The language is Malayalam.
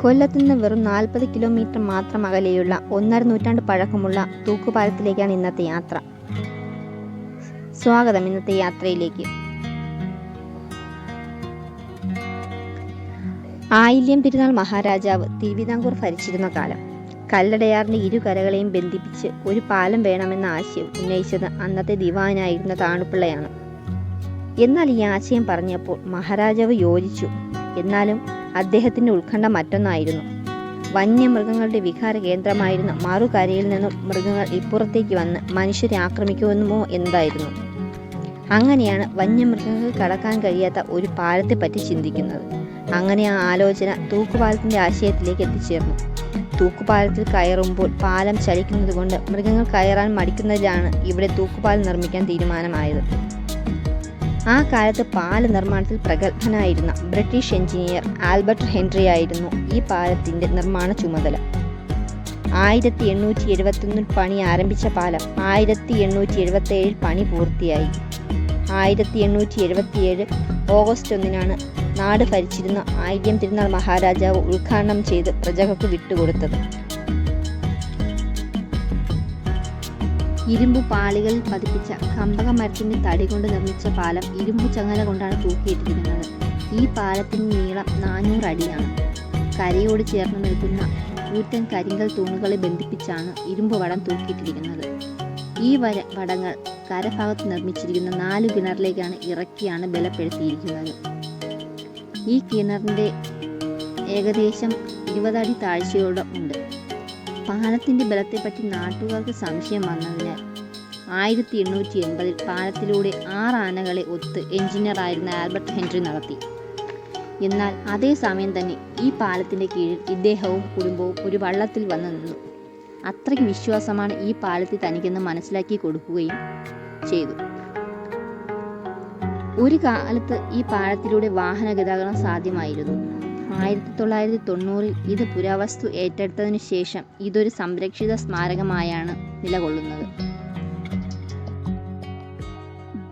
കൊല്ലത്ത് നിന്ന് വെറും 40 കിലോമീറ്റർ മാത്രം അകലെയുള്ള 1.5 നൂറ്റാണ്ട് പഴക്കമുള്ള തൂക്കുപാലത്തിലേക്കാണ് ഇന്നത്തെ യാത്ര. സ്വാഗതം ഇന്നത്തെ യാത്രയിലേക്ക്. ആയില്യം തിരുനാൾ മഹാരാജാവ് തിരുവിതാംകൂർ ഭരിച്ചിരുന്ന കാലം. കല്ലടയാറിന്റെ ഇരുകരകളെയും ബന്ധിപ്പിച്ച് ഒരു പാലം വേണമെന്ന ആശയം ഉന്നയിച്ചത് അന്നത്തെ ദിവാനായിരുന്ന താണുപിള്ളയാണ്. എന്നാൽ ഈ ആശയം പറഞ്ഞപ്പോൾ മഹാരാജാവ് യോജിച്ചു. എന്നാലും അദ്ദേഹത്തിന്റെ ഉത്കണ്ഠ മറ്റൊന്നായിരുന്നു. വന്യമൃഗങ്ങളുടെ വിഹാര കേന്ദ്രമായിരുന്ന മറുകരയിൽ നിന്നും മൃഗങ്ങൾ ഇപ്പുറത്തേക്ക് വന്ന് മനുഷ്യരെ ആക്രമിക്കുമോ എന്നതായിരുന്നു. അങ്ങനെയാണ് വന്യമൃഗങ്ങൾ കടക്കാൻ കഴിയാത്ത ഒരു പാലത്തെ പറ്റി ചിന്തിക്കുന്നത്. അങ്ങനെ ആ ആലോചന തൂക്കുപാലത്തിന്റെ ആശയത്തിലേക്ക് എത്തിച്ചേർന്നു. തൂക്കുപാലത്തിൽ കയറുമ്പോൾ പാലം ചലിക്കുന്നത് കൊണ്ട് മൃഗങ്ങൾ കയറാൻ മടിക്കുന്നതിലാണ് ഇവിടെ തൂക്കുപാലം നിർമ്മിക്കാൻ തീരുമാനമായത്. ആ കാലത്ത് പാല നിർമ്മാണത്തിൽ പ്രഗത്ഭനായിരുന്ന ബ്രിട്ടീഷ് എഞ്ചിനീയർ ആൽബർട്ട് ഹെൻറി ആയിരുന്നു ഈ പാലത്തിന്റെ നിർമ്മാണ ചുമതല. 1871 പണി ആരംഭിച്ച പാലം 1877 പണി പൂർത്തിയായി. 1877 ഓഗസ്റ്റ് 1 നാട് ഭരിച്ചിരുന്ന ആയില്യം തിരുനാൾ മഹാരാജാവ് ഉദ്ഘാടനം ചെയ്ത് പ്രജകൾക്ക് വിട്ടുകൊടുത്തത്. ഇരുമ്പു പാളികളിൽ പതിപ്പിച്ച കമ്പക മരത്തിന്റെ തടി കൊണ്ട് നിർമ്മിച്ച പാലം ഇരുമ്പു ചങ്ങല കൊണ്ടാണ് തൂക്കിയിട്ടിരിക്കുന്നത്. ഈ പാലത്തിന്റെ നീളം 400 അടിയാണ്. കരയോട് ചേർന്ന് നിൽക്കുന്ന കൂറ്റൻ കരിങ്കൽ തൂണുകളെ ബന്ധിപ്പിച്ചാണ് ഇരുമ്പ് വടം തൂക്കിയിട്ടിരിക്കുന്നത്. ഈ വടങ്ങൾ കരഭാഗത്ത് നിർമ്മിച്ചിരിക്കുന്ന 4 കിണറിലേക്കാണ് ഇറക്കിയാണ് ബലപ്പെടുത്തിയിരിക്കുന്നത്. ഈ കിണറിന്റെ ഏകദേശം 20 അടി താഴ്ചയോടെ ഉണ്ട്. പാലത്തിന്റെ ബലത്തെപ്പറ്റി നാട്ടുകാർക്ക് സംശയം വന്നതിനാൽ 1880 പാലത്തിലൂടെ 6 ആനകളെ ഒത്ത് എഞ്ചിനീയറായിരുന്ന ആൽബർട്ട് ഹെൻറി നടത്തി. എന്നാൽ അതേ സമയം തന്നെ ഈ പാലത്തിന്റെ കീഴിൽ ഇദ്ദേഹവും കുടുംബവും ഒരു വള്ളത്തിൽ വന്നു നിന്നു. അത്രയ്ക്ക് വിശ്വാസമാണ് ഈ പാലത്തിൽ തനിക്കെന്ന് മനസ്സിലാക്കി കൊടുക്കുകയും ചെയ്തു. ഒരു കാലത്ത് ഈ പാലത്തിലൂടെ വാഹന ഗതാഗതം സാധ്യമായിരുന്നു. 1990 ഇത് പുരാവസ്തു ഏറ്റെടുത്തതിനു ശേഷം ഇതൊരു സംരക്ഷിത സ്മാരകമായാണ് നിലകൊള്ളുന്നത്.